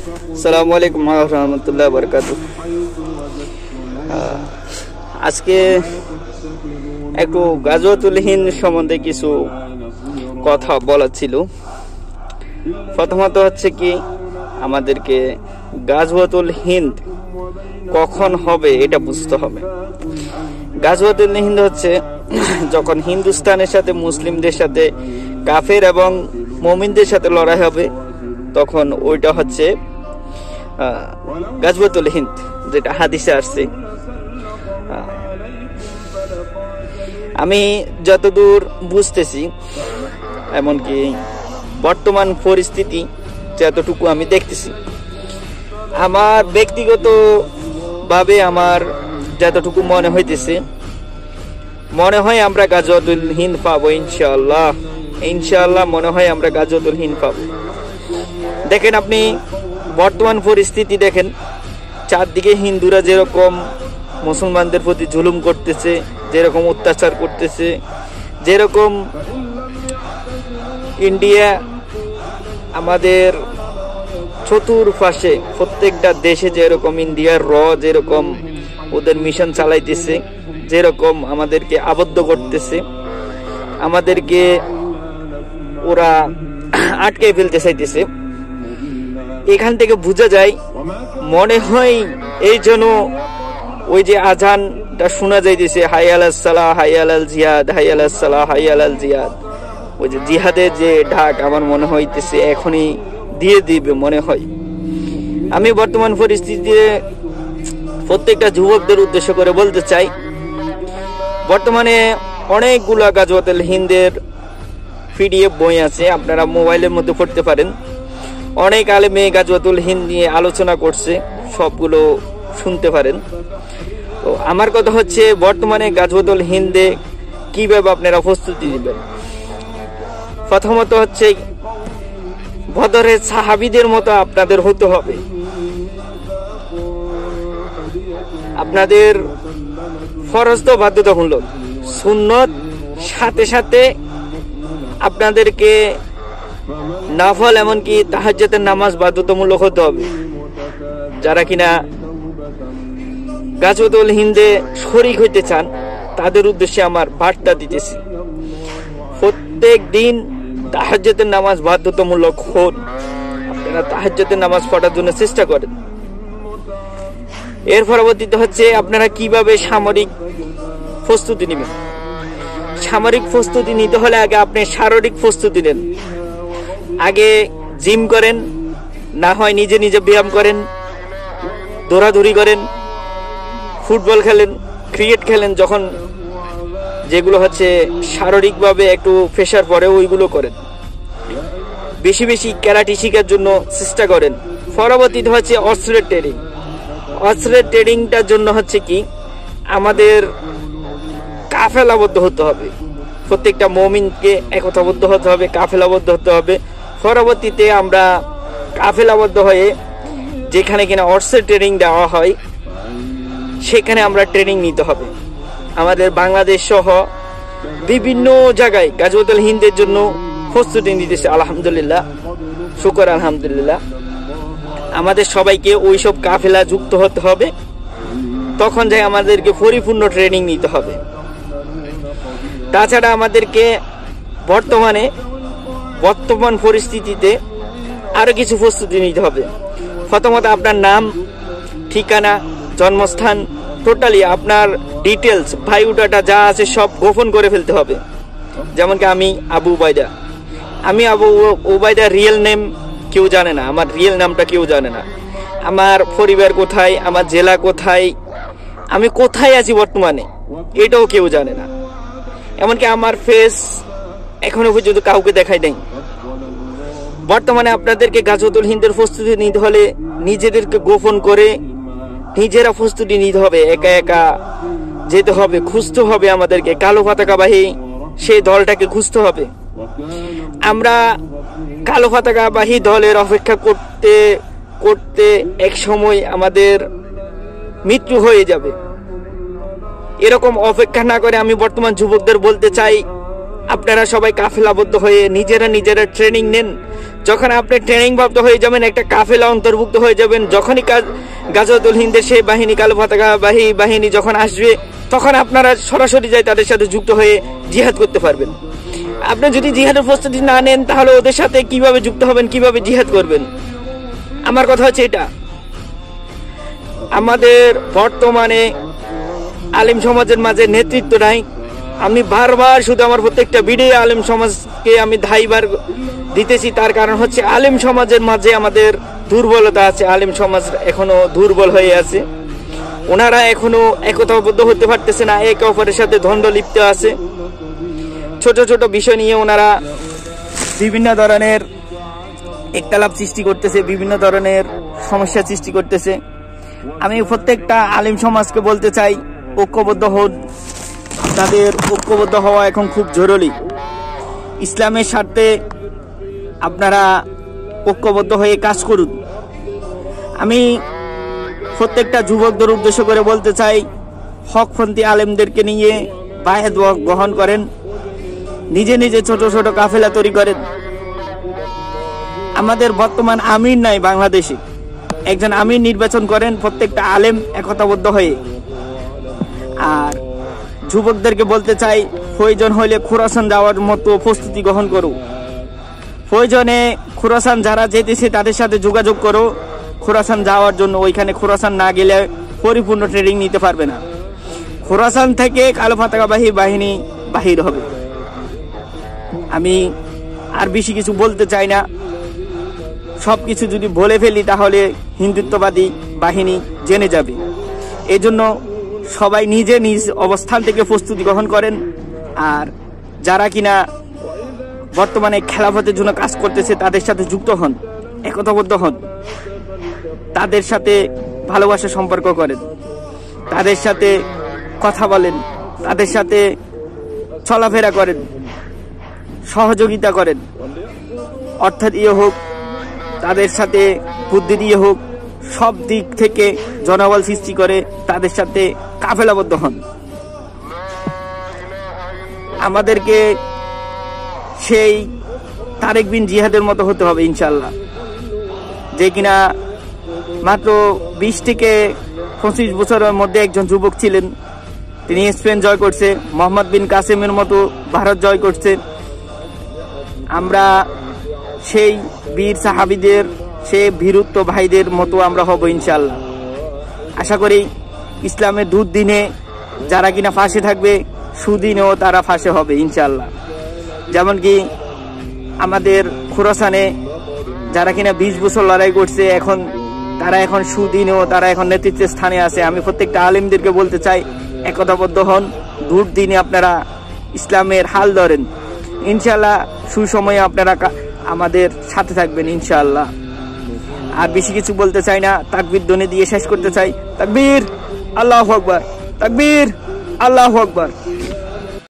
আসসালামু আলাইকুম ওয়া রাহমাতুল্লাহি ওয়া বারাকাতুহু। আজকে একটু গাজওয়াতুল হিন্দ সম্বন্ধে কিছু কথা বলার ছিল। প্রথমত হচ্ছে কি, আমাদেরকে গাজওয়াতুল হিন্দ কখন হবে এটা বুঝতে হবে। গাজওয়াতুল হিন্দ হচ্ছে যখন হিন্দুস্তানের সাথে মুসলিমদের সাথে কাফের এবং মুমিনদের সাথে লড়াই হবে, তখন ওইটা হচ্ছে গাজওয়াতুল হিন্দ, যেটা হাদিসে আসছে। আমি যতদূর বুঝতেছি, এমনকি বর্তমান পরিস্থিতি যতটুকু আমি দেখতেছি, আমার ব্যক্তিগত ভাবে আমার যতটুকু মনে হইতেছে, মনে হয় আমরা গাজওয়াতুল হিন্দ পাবো ইনশাআল্লাহ। ইনশাআল্লাহ মনে হয় আমরা গাজওয়াতুল হিন্দ পাবো। দেখেন, আপনি বর্তমান পরিস্থিতি দেখেন, চারদিকে হিন্দুরা যেরকম মুসলমানদের প্রতি জুলুম করতেছে, যেরকম অত্যাচার করতেছে, যেরকম ইন্ডিয়া আমাদের চতুর্পাশে প্রত্যেকটা দেশে যেরকম ইন্ডিয়ার যেরকম ওদের মিশন চালাইতেছে, যেরকম আমাদেরকে আবদ্ধ করতেছে, আমাদেরকে ওরা আটকে ফেলতে চাইতেছে, এখান থেকে বোঝা যায়, মনে হয় এই জন্য ওই যে আজানটা শোনা যাইতেছে, হাই আলাল সালাহ, হাই আলাল জিহাদ, হাই আলাল সালাহ, হাই আলাল জিহাদ, ওই যে জিহাদের যে ডাক, আমার মনে হইতেছে এখনই দিয়ে দিবে মনে হয়। আমি বর্তমান পরিস্থিতিতে প্রত্যেকটা যুবকদের উদ্দেশ্য করে বলতে চাই, বর্তমানে অনেকগুলা গাজওয়াতুল হিন্দের পিডিএফ বই আছে, আপনারা মোবাইলের মধ্যে পড়তে পারেন। অনেক আলেমে গাজওয়াতুল হিন্দ নিয়ে আলোচনা করছে, সবগুলো শুনতে পারেন। তো আমার কথা হচ্ছে, বর্তমানে গাজওয়াতুল হিন্দে কিভাবে আপনারা প্রস্তুতি দিবেন। প্রথমত হচ্ছে, বদরের সাহাবীদের মতো আপনাদের হতে হবে। আপনাদের ফরজ তো বাধ্যতামূলক, সুন্নত সাথে সাথে আপনাদেরকে নফল এমনকি তাহাজ্জুদের নামাজ বাধ্যতামূলক হতে হবে। যারা কিনা গাজওয়াতুল হিন্দে শরীক হইতে চান, তাদের উদ্দেশ্যে আমার বার্তা দিতেছি, প্রত্যেক দিন তাহাজ্জুদের নামাজ বাধ্যতামূলক হন। আপনারা তাহাজ্জুদের নামাজ পড়ার জন্য চেষ্টা করেন। এর পরবর্তীতে হচ্ছে, আপনারা কিভাবে সামরিক প্রস্তুতি নেবেন। সামরিক প্রস্তুতি নিতে হলে আগে আপনি শারীরিক প্রস্তুতি নেন। আগে জিম করেন, না হয় নিজে নিজে ব্যায়াম করেন, দৌড়াদৌড়ি করেন, ফুটবল খেলেন, ক্রিকেট খেলেন, যখন যেগুলো হচ্ছে শারীরিকভাবে একটু প্রেশার পড়ে ওইগুলো করেন। বেশি বেশি ক্যারাটে শেখার জন্য চেষ্টা করেন। পরবর্তীতে হচ্ছে অস্ত্রের ট্রেনিং। অস্ত্রের ট্রেনিংটার জন্য হচ্ছে কি, আমাদের কাফেলাবদ্ধ হতে হবে। প্রত্যেকটা মুমিনকে একতাবদ্ধ হতে হবে, কাফেলাবদ্ধ হতে হবে। পরবর্তীতে আমরা কাফেলাবদ্ধ হয়ে যেখানে কিনা অস্ত্রের ট্রেনিং দেওয়া হয়, সেখানে আমরা ট্রেনিং নিতে হবে। আমাদের বাংলাদেশ সহ বিভিন্ন জায়গায় গাজওয়াতুল হিন্দের জন্য প্রস্তুতি নিতেছে, আলহামদুলিল্লাহ, শুকর আলহামদুলিল্লাহ। আমাদের সবাইকে ওইসব কাফেলা যুক্ত হতে হবে, তখন যাই আমাদেরকে পরিপূর্ণ ট্রেনিং নিতে হবে। তাছাড়া আমাদেরকে বর্তমান পরিস্থিতিতে আরো কিছু প্রস্তুতি নিতে হবে। প্রথমত আপনার নাম, ঠিকানা, জন্মস্থান, টোটালি আপনার ডিটেলস, বায়োডাটা যা আছে সব গোপন করে ফেলতে হবে। যেমন কি আমি আবু উবাইদা রিয়েল নেম কেউ জানে না, আমার রিয়েল নামটা কেউ জানে না, আমার পরিবার কোথায়, আমার জেলা কোথায়, আমি কোথায় আছি বর্তমানে, এটাও কেউ জানে না। এমনকি আমার ফেস এখনো পর্যন্ত কাউকে দেখাই নাই। বর্তমানে আপনাদেরকে গাজওয়াতুল হিন্দের প্রস্তুতি নিতে হলে নিজেদেরকে গোপন করে নিজেরা প্রস্তুতি নিতে হবে। একা একা যেতে হবে, খুঁজতে হবে, আমাদেরকে কালো পতাকাবাহী সেই দলটাকে খুঁজতে হবে। আমরা কালো পতাকাবাহী দলের অপেক্ষা করতে করতে এক সময় আমাদের মৃত্যু হয়ে যাবে। এরকম অপেক্ষা না করে আমি বর্তমান যুবকদের বলতে চাই, আপনারা সবাই কাফেলাবদ্ধ হয়ে নিজেরা ট্রেনিং নেন। যখন আপনি ট্রেনিং প্রাপ্ত হয়ে যাবেন, একটা কাফেলা অন্তর্ভুক্ত হয়ে যাবেন, যখনই গাজওয়াতুল হিন্দের সেই বাহিনী, কালো পতাকাবাহী বাহিনী যখন আসবে, তখন আপনারা সরাসরি যাই তাদের সাথে যুক্ত হয়ে জিহাদ করতে পারবেন। আপনি যদি জিহাদের প্রস্তুতি না নেন, তাহলে ওদের সাথে কিভাবে যুক্ত হবেন, কিভাবে জিহাদ করবেন? আমার কথা হচ্ছে এটা। আমাদের বর্তমানে আলেম সমাজের মাঝে নেতৃত্ব নাই। আমি বারবার শুধু আমার প্রত্যেকটা ভিডিও আলেম সমাজকে আমি দায়ভার দিতেছি। তার কারণ হচ্ছে আলেম সমাজের মাঝে আমাদের দুর্বলতা আছে। আলেম সমাজ এখনো দুর্বল হয়ে আছে। ওনারা এখনো একতাবদ্ধ হতে পারতেছে না, একে অপরের সাথে দ্বন্দ্ব লিপ্ত আছে। ছোট ছোট বিষয় নিয়ে ওনারা বিভিন্ন ধরনের একতালাপ সৃষ্টি করতেছে, বিভিন্ন ধরনের সমস্যা সৃষ্টি করতেছে। আমি প্রত্যেকটা আলেম সমাজকে বলতে চাই, ঐক্যবদ্ধ হন। তাদের ঐক্যবদ্ধ হওয়া এখন খুব জরুরি। ইসলামের স্বার্থে আপনারা ঐক্যবদ্ধ হয়ে কাজ করুন। আমি প্রত্যেকটা যুবকদের উদ্দেশ্য করে বলতে চাই, হকপন্থী আলেমদেরকে নিয়ে বায়াত গ্রহণ করেন, নিজে নিজে ছোট ছোট কাফেলা তৈরি করেন। আমাদের বর্তমান আমির নাই বাংলাদেশে, একজন আমির নির্বাচন করেন প্রত্যেকটা আলেম একতাবদ্ধ হয়ে। আর যুবকদেরকে বলতে চাই, প্রয়োজন হইলে খোরাসান যাওয়ার মতো প্রস্তুতি গ্রহণ করো। প্রয়োজনে খোরাসান যারা যেতেছে তাদের সাথে যোগাযোগ করো খোরাসান যাওয়ার জন্য। ওইখানে খোরাসান না গেলে পরিপূর্ণ ট্রেনিং নিতে পারবে না। খোরাসান থেকে কালো পতাকাবাহী বাহিনী বাহির হবে। আমি আর বেশি কিছু বলতে চাই না। সবকিছু যদি বলে ফেলি তাহলে হিন্দুত্ববাদী বাহিনী জেনে যাবে। এই জন্য সবাই নিজে নিজ অবস্থান থেকে প্রস্তুতি গ্রহণ করেন। আর যারা কিনা বর্তমানে খেলাফতের জন্য কাজ করতেছে তাদের সাথে যুক্ত হন, একতাবদ্ধ হন, তাদের সাথে ভালোবাসা সম্পর্ক করেন, তাদের সাথে কথা বলেন, তাদের সাথে চলাফেরা করেন, সহযোগিতা করেন। অর্থাৎ হোক, তাদের সাথে বুদ্ধি দিয়ে হোক, সব দিক থেকে জনবল সৃষ্টি করে তাদের সাথে কাফেলাবদ্ধ হন। আমাদেরকে সেই তারেক বিন জিহাদের মতো হতে হবে ইনশাল্লাহ, যে কিনা মাত্র 20 থেকে 25 বছরের মধ্যে একজন যুবক ছিলেন। তিনি স্পেন জয় করছে, মোহাম্মদ বিন কাসেমের মতো ভারত জয় করছে। আমরা সেই বীর সাহাবীদের, সেই বীরত্ব ভাইদের মতো আমরা হব ইনশাল্লাহ। আশা করি ইসলামের দুর্দিনে যারা কিনা ফাঁসে থাকবে, সুদিনেও তারা ফাঁসে হবে ইনশাল্লাহ। যেমন কি আমাদের খোরাসানে যারা কিনা 20 বছর লড়াই করছে, তারা এখন সুদিনেও তারা এখন নেতৃত্বের স্থানে আছে। আমি প্রত্যেকটা আলেমদেরকে বলতে চাই, একতাবদ্ধ হন, দুর্দিনে আপনারা ইসলামের হাল ধরেন। ইনশাল্লাহ সুসময়ে আপনারা আমাদের সাথে থাকবেন ইনশাআল্লাহ। আর বেশি কিছু বলতে চাই না, তাকবীর ধ্বনি দিয়ে শেষ করতে চাই। তাকবীর, আল্লাহু আকবার, তাকবীর, আল্লাহু আকবার।